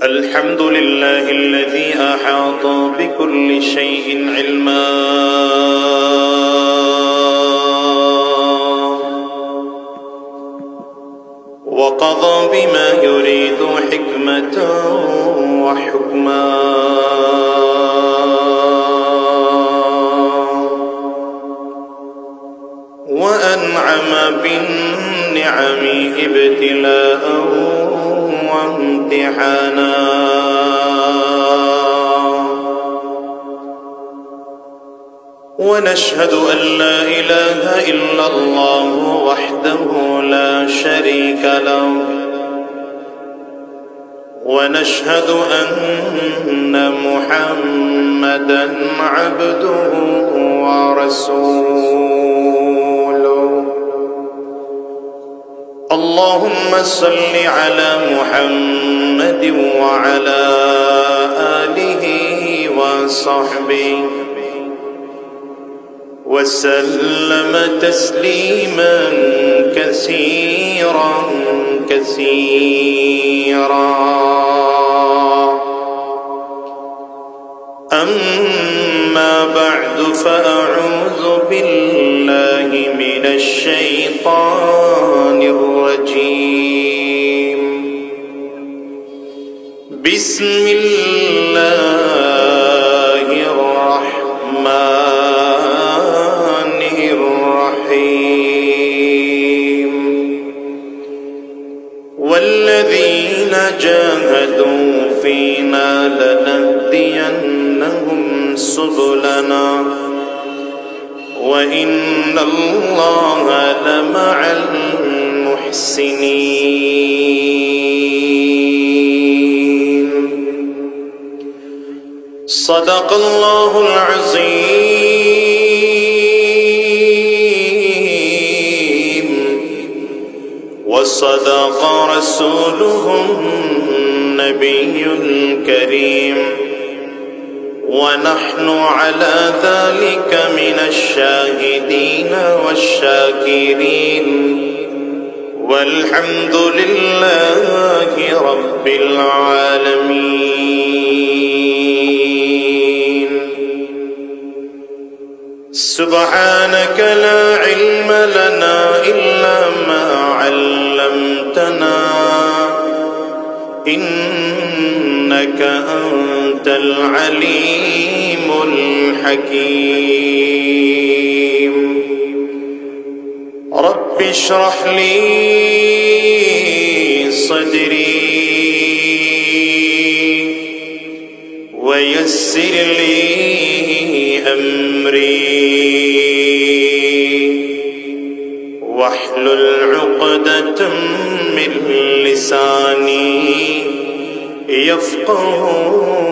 الحمد لله الذي أحاط بكل شيء علما وقضى بما يريد حكمة وحكما وأنعم بالنعم ابتلاء وامتحانا ونشهد أن لا إله إلا الله وحده لا شريك له ونشهد أن محمدا عبده ورسوله اللهم صل على محمد وعلى آله وصحبه وسلم تسليما كثيرا أما بعد فأعوذ بالله من الشيطان الرجيم بسم الله الرحمن الرحيم والذين جاهدوا فينا لنهدينهم سبلنا وإن الله لمع المحسنين صدق الله العظيم وصدق رسوله النبي الكريم ونحن على ذلك من الشاهدين والشاكرين والحمد لله رب العالمين سبحانك لا علم لنا إلا ما علمتنا إنك أنت العليم الحكيم رب اشرح لي صدري ويسر لي أمري واحلل عقدة من لساني يفقه